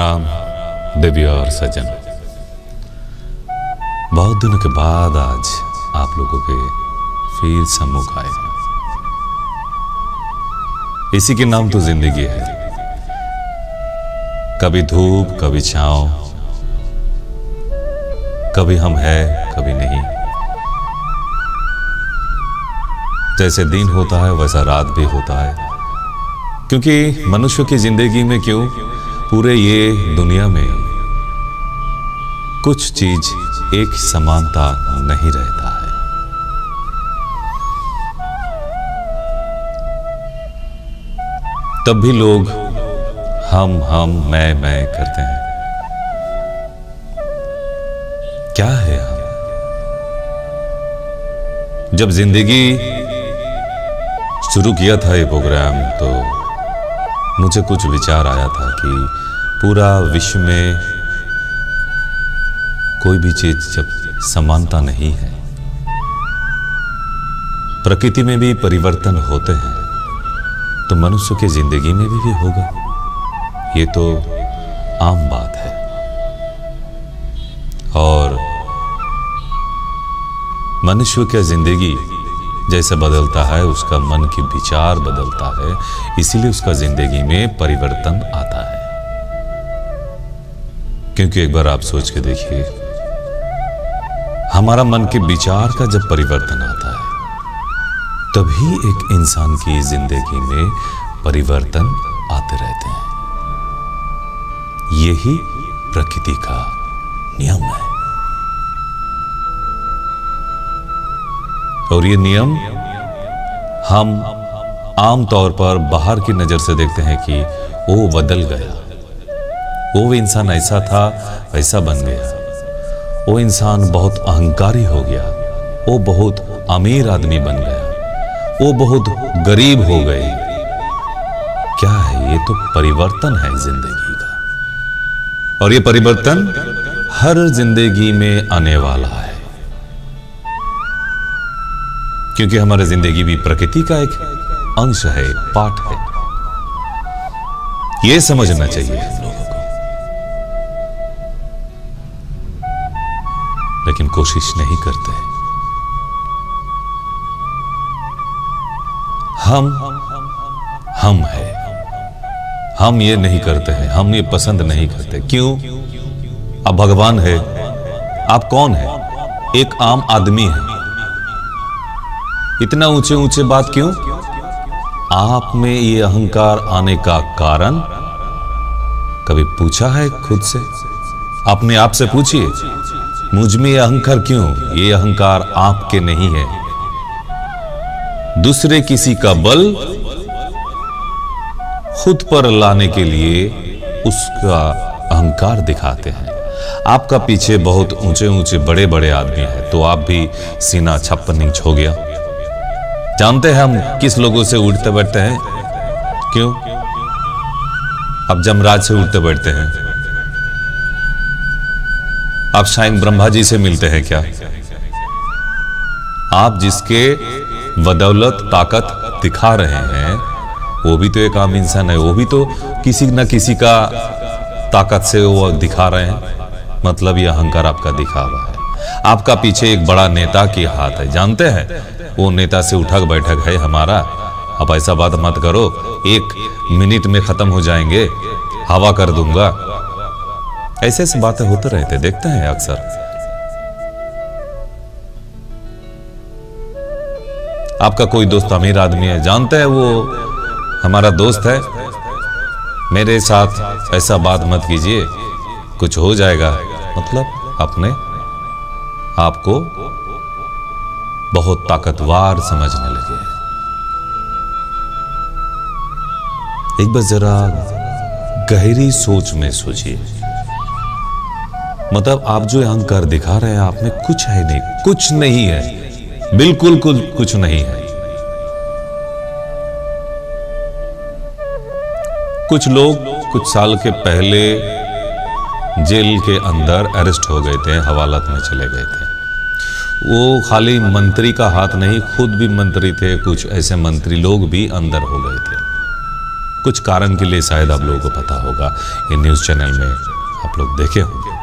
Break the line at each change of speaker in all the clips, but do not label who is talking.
प्रणाम दिव्या और सज्जन। बहुत दिनों के बाद आज आप लोगों के फिर सम्मुख आए। इसी के नाम तो जिंदगी है, कभी धूप कभी छांव, कभी हम है कभी नहीं। जैसे दिन होता है वैसा रात भी होता है, क्योंकि मनुष्य की जिंदगी में क्यों पूरे ये दुनिया में कुछ चीज एक समानता नहीं रहता है। तब भी लोग हम मैं करते हैं। क्या है हम? जब जिंदगी शुरू किया था ये प्रोग्राम तो मुझे कुछ विचार आया था कि पूरा विश्व में कोई भी चीज जब समानता नहीं है, प्रकृति में भी परिवर्तन होते हैं, तो मनुष्य की जिंदगी में भी होगा। ये तो आम बात है। और मनुष्य की जिंदगी जैसे बदलता है, उसका मन की विचार बदलता है, इसीलिए उसका जिंदगी में परिवर्तन आता है। क्योंकि एक बार आप सोच के देखिए, हमारा मन के विचार का जब परिवर्तन आता है तभी एक इंसान की जिंदगी में परिवर्तन आते रहते हैं। यही प्रकृति का नियम है। और ये नियम हम आम तौर पर बाहर की नजर से देखते हैं कि वो बदल गया, वो इंसान ऐसा था वैसा बन गया, वो इंसान बहुत अहंकारी हो गया, वो बहुत अमीर आदमी बन गया, वो बहुत गरीब हो गए। क्या है? ये तो परिवर्तन है जिंदगी का। और ये परिवर्तन हर जिंदगी में आने वाला है, क्योंकि हमारी जिंदगी भी प्रकृति का एक अंश है, पार्ट है। यह समझना चाहिए हम लोगों को, लेकिन कोशिश नहीं करते हैं। हम है, हम ये नहीं करते हैं, हम ये पसंद नहीं करते। क्यों? आप भगवान है, आप कौन है? एक आम आदमी है। इतना ऊंचे ऊंचे बात क्यों? आप में ये अहंकार आने का कारण कभी पूछा है खुद से? अपने आप से पूछिए, मुझ में ये अहंकार क्यों? ये अहंकार आपके नहीं है, दूसरे किसी का बल खुद पर लाने के लिए उसका अहंकार दिखाते हैं। आपका पीछे बहुत ऊंचे ऊंचे बड़े बड़े आदमी हैं, तो आप भी सीना 56 इंच हो गया। जानते हैं हम किस लोगों से उठते बैठते हैं? क्यों? आप जमराज से उठते बैठते हैं। आप शायद ब्रह्मा जी से मिलते हैं क्या? आप जिसके बदौलत ताकत दिखा रहे हैं, वो भी तो एक आम इंसान है, वो भी तो किसी न किसी का ताकत से वो दिखा रहे हैं। मतलब ये अहंकार आपका दिखावा है। आपका पीछे एक बड़ा नेता की हाथ है, जानते हैं वो नेता से उठक बैठक है हमारा। अब ऐसा बात मत करो, 1 मिनट में खत्म हो जाएंगे, हवा कर दूंगा। ऐसे ऐसी बातें होते रहते, देखते हैं अक्सर। आपका कोई दोस्त अमीर आदमी है, जानते हैं वो हमारा दोस्त है, मेरे साथ ऐसा बात मत कीजिए, कुछ हो जाएगा। मतलब अपने आपको बहुत ताकतवर समझने लगे। एक बार जरा गहरी सोच में सोचिए। मतलब आप जो अहंकार दिखा रहे हैं, आप में कुछ है नहीं, कुछ नहीं है, बिल्कुल कुछ नहीं है। कुछ लोग कुछ साल के पहले जेल के अंदर अरेस्ट हो गए थे, हवालात में चले गए थे। वो खाली मंत्री का हाथ नहीं, खुद भी मंत्री थे, कुछ ऐसे मंत्री लोग भी अंदर हो गए थे। कुछ कारण के लिए शायद आप लोगों को पता होगा, ये न्यूज चैनल में आप लोग देखे होंगे।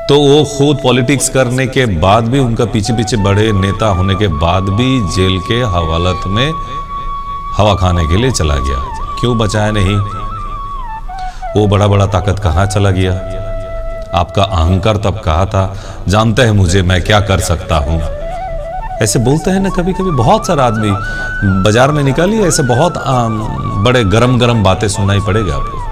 तो वो खुद पॉलिटिक्स करने के बाद भी, उनका पीछे पीछे बड़े नेता होने के बाद भी जेल के हवालात में हवा खाने के लिए चला गया। क्यों बचाया नहीं? वो बड़ा बड़ा ताकत कहां चला गया? आपका अहंकार तब कहा था, जानते हैं मुझे, मैं क्या कर सकता हूं। ऐसे बोलते हैं ना कभी कभी, बहुत सारा आदमी बाजार में निकालिए, ऐसे बहुत बड़े गरम गरम बातें सुनना ही पड़ेगा आपको।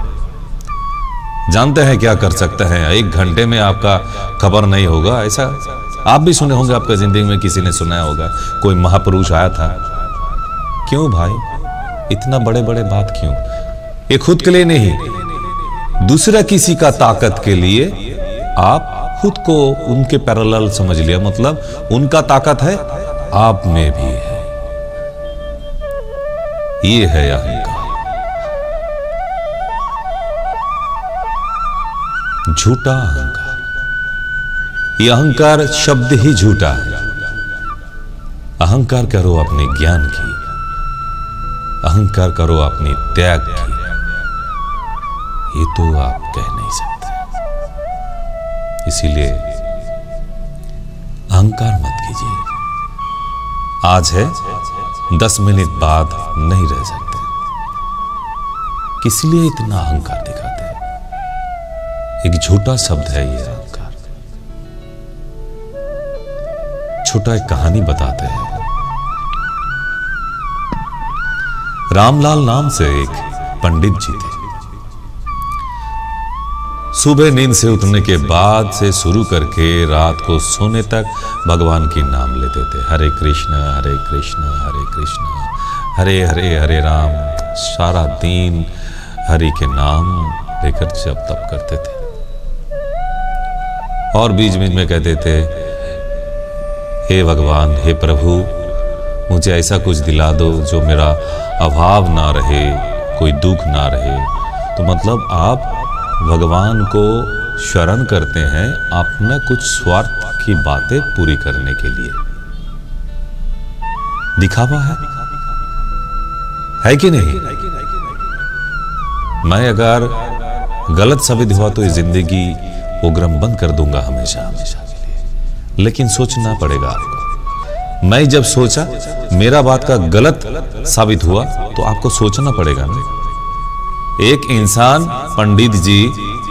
जानते हैं क्या कर सकते हैं, 1 घंटे में आपका खबर नहीं होगा। ऐसा आप भी सुने होंगे, आपका जिंदगी में किसी ने सुनाया होगा, कोई महापुरुष आया था। क्यों भाई इतना बड़े बड़े बात क्यों? ये खुद के लिए नहीं, दूसरा किसी का ताकत के लिए आप खुद को उनके पैरेलल समझ लिया। मतलब उनका ताकत है, आप में भी है। ये है अहंकार, झूठा अहंकार। ये अहंकार शब्द ही झूठा है। अहंकार करो अपने ज्ञान की, अहंकार करो अपनी त्याग की। ये तो आप कह नहीं सकते, इसीलिए अहंकार मत कीजिए। आज है, 10 मिनट बाद नहीं रह सकते। किस लिए इतना अहंकार दिखाते हैं? एक झूठा शब्द है ये अहंकार। छोटा एक कहानी बताते हैं। रामलाल नाम से एक पंडित जी थे। सुबह नींद से उठने के बाद से शुरू करके रात को सोने तक भगवान की नाम लेते थे। हरे कृष्ण हरे कृष्ण हरे कृष्ण हरे हरे हरे राम। सारा दिन हरि के नाम लेकर जप तप करते थे और बीच बीच में कहते थे, हे भगवान, हे प्रभु, मुझे ऐसा कुछ दिला दो जो मेरा अभाव ना रहे, कोई दुख ना रहे। तो मतलब आप भगवान को शरण करते हैं अपना कुछ स्वार्थ की बातें पूरी करने के लिए। दिखावा है कि नहीं? मैं अगर गलत साबित हुआ तो ये जिंदगी प्रोग्राम बंद कर दूंगा हमेशा हमेशा के लिए। लेकिन सोचना पड़ेगा आपको। मैं जब सोचा मेरा बात का गलत साबित हुआ तो आपको सोचना पड़ेगा ना। एक इंसान, पंडित जी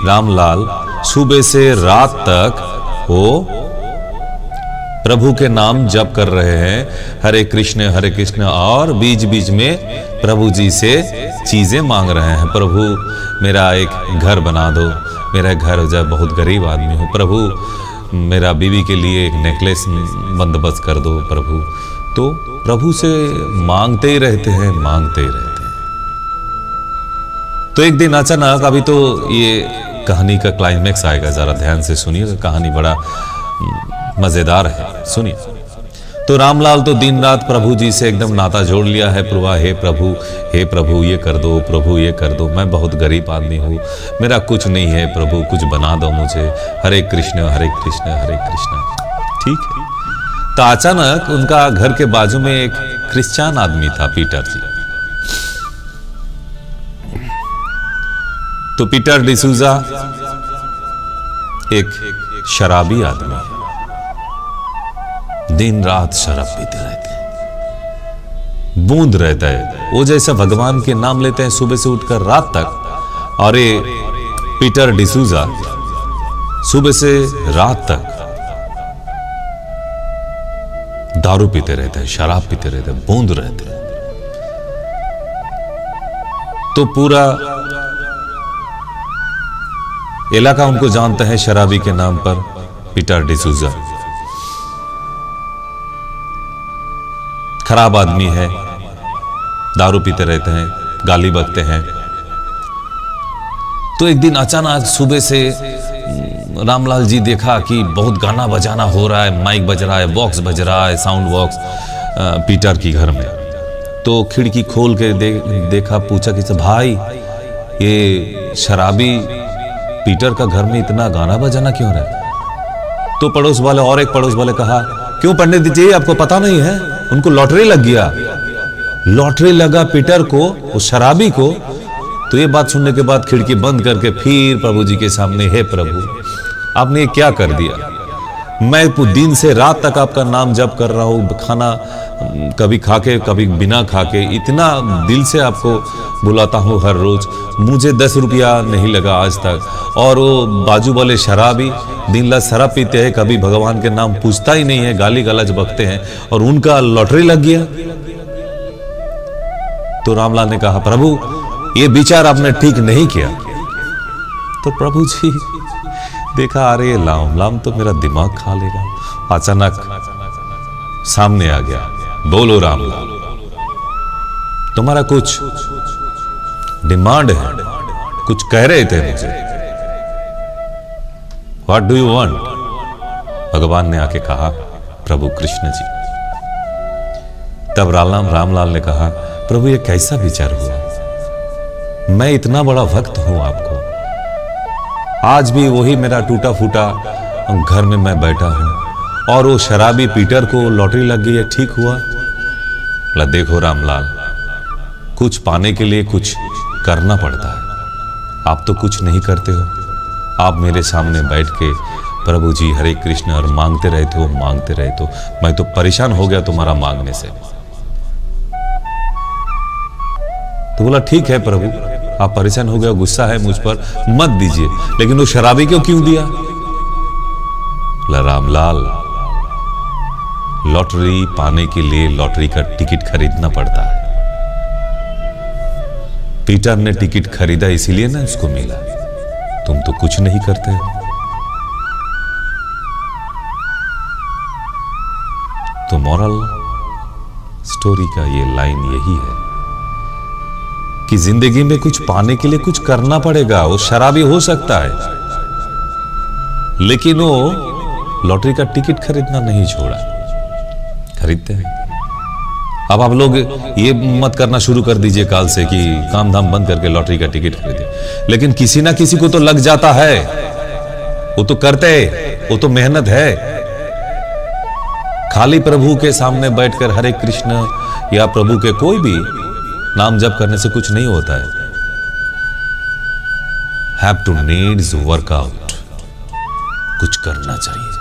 रामलाल, सुबह से रात तक वो प्रभु के नाम जप कर रहे हैं, हरे कृष्ण, और बीच बीच में प्रभु जी से चीजें मांग रहे हैं। प्रभु मेरा एक घर बना दो, मेरा घर जब बहुत गरीब आदमी हूं, प्रभु मेरा बीवी के लिए एक नेकलेस बंदोबस्त कर दो प्रभु। तो प्रभु से मांगते ही रहते हैं, मांगते ही रहते हैं। तो एक दिन अचानक, अभी तो ये कहानी का क्लाइमैक्स आएगा, जरा ध्यान से सुनिए, कहानी बड़ा मजेदार है, सुनिए। तो रामलाल तो दिन रात प्रभु जी से एकदम नाता जोड़ लिया है। हे प्रभु ये कर दो, प्रभु ये कर दो, मैं बहुत गरीब आदमी हूँ, मेरा कुछ नहीं है, प्रभु कुछ बना दो मुझे, हरे कृष्ण हरे कृष्ण हरे कृष्ण। ठीक है। तो अचानक उनका घर के बाजू में एक क्रिश्चियन आदमी था, पीटर जी। तो पीटर डिसूजा एक शराबी आदमी है, दिन रात शराब पीते रहते हैं, बूंद रहता है। वो जैसा भगवान के नाम लेते हैं सुबह से उठकर रात तक, और ये पीटर डिसूजा सुबह से रात तक दारू पीते रहते हैं, शराब पीते रहते हैं, बूंद रहते हैं। तो पूरा इलाका उनको जानता है शराबी के नाम पर, पीटर डिसूजा। खराब आदमी है, दारू पीते रहते हैं, गाली बकते हैं। तो एक दिन अचानक सुबह से रामलाल जी देखा कि बहुत गाना बजाना हो रहा है, माइक बज रहा है, बॉक्स बज रहा है, साउंड बॉक्स पीटर की घर में। तो खिड़की खोल के देखा, पूछा कि भाई ये शराबी पीटर का घर में इतना गाना बजाना क्यों रहा है? तो पड़ोस वाले, और एक पड़ोस वाले कहा, क्यों पंडित जी आपको पता नहीं है, उनको लॉटरी लग गया। लॉटरी लगा पीटर को, उस शराबी को। तो ये बात सुनने के बाद खिड़की बंद करके फिर प्रभु जी के सामने, हे प्रभु, आपने ये क्या कर दिया? मैं दिन से रात तक आपका नाम जप कर रहा हूँ, खाना कभी खाके कभी बिना खाके, इतना दिल से आपको बुलाता हूँ हर रोज, मुझे 10 रुपया नहीं लगा आज तक। और वो बाजू वाले शराबी दिन रात शराब पीते हैं, कभी भगवान के नाम पूछता ही नहीं है, गाली गलौज बकते हैं, और उनका लॉटरी लग गया। तो रामलाल ने कहा, प्रभु ये विचार आपने ठीक नहीं किया। तो प्रभु जी देखा, अरे ये लाम तो मेरा दिमाग खा लेगा। अचानक सामने आ गया, बोलो रामलाल, तुम्हारा कुछ डिमांड है, कुछ कह रहे थे मुझे, व्हाट डू यू वांट? भगवान ने आके कहा, प्रभु कृष्ण जी। तब रामलाल ने कहा, प्रभु ये कैसा विचार हुआ? मैं इतना बड़ा भक्त हूं आपको, आज भी वही मेरा टूटा फूटा घर में मैं बैठा हूं, और वो शराबी पीटर को लॉटरी लग गई है, ठीक हुआ? देखो रामलाल, कुछ पाने के लिए कुछ करना पड़ता है, आप तो कुछ नहीं करते हो। आप मेरे सामने बैठ के प्रभु जी हरे कृष्ण और मांगते रहते हो, मैं तो परेशान हो गया तुम्हारा मांगने से। तो बोला, ठीक है प्रभु, आप परेशान हो गए, गुस्सा है मुझ पर, मत दीजिए, लेकिन वो शराबी को क्यों दिया? रामलाल, लॉटरी पाने के लिए लॉटरी का टिकट खरीदना पड़ता है। पीटर ने टिकट खरीदा इसीलिए ना उसको मिला, तुम तो कुछ नहीं करते हो। तो मॉरल स्टोरी का ये लाइन यही है कि जिंदगी में कुछ पाने के लिए कुछ करना पड़ेगा। वो शराबी हो सकता है, लेकिन वो लॉटरी का टिकट खरीदना नहीं छोड़ा, खरीदते हैं। अब आप लोग ये मत करना शुरू कर दीजिए काल से कि काम धाम बंद करके लॉटरी का टिकट खरीदे, लेकिन किसी ना किसी को तो लग जाता है, वो तो करते, वो तो मेहनत है। खाली प्रभु के सामने बैठकर हरे कृष्ण या प्रभु के कोई भी नाम जप करने से कुछ नहीं होता है। हैव टू नीड्स वर्कआउट, कुछ करना चाहिए,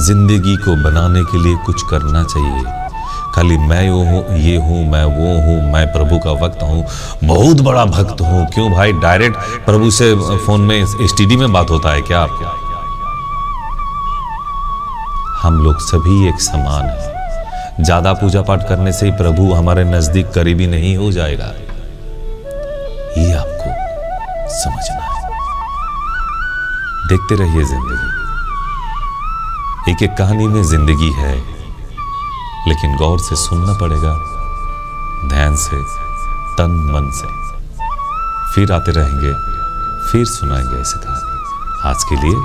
जिंदगी को बनाने के लिए कुछ करना चाहिए। खाली मैं वो हूं, ये हूं, मैं वो हूं, मैं प्रभु का भक्त हूं, बहुत बड़ा भक्त हूं। क्यों भाई, डायरेक्ट प्रभु से फोन में एसटीडी में बात होता है क्या आपको? हम लोग सभी एक समान हैं। ज्यादा पूजा पाठ करने से ही प्रभु हमारे नजदीक करीबी नहीं हो जाएगा, ये आपको समझना है। देखते रहिए जिंदगी, एक एक कहानी में जिंदगी है, लेकिन गौर से सुनना पड़ेगा, ध्यान से, तन मन से। फिर आते रहेंगे, फिर सुनाएंगे ऐसी कहानी। आज के लिए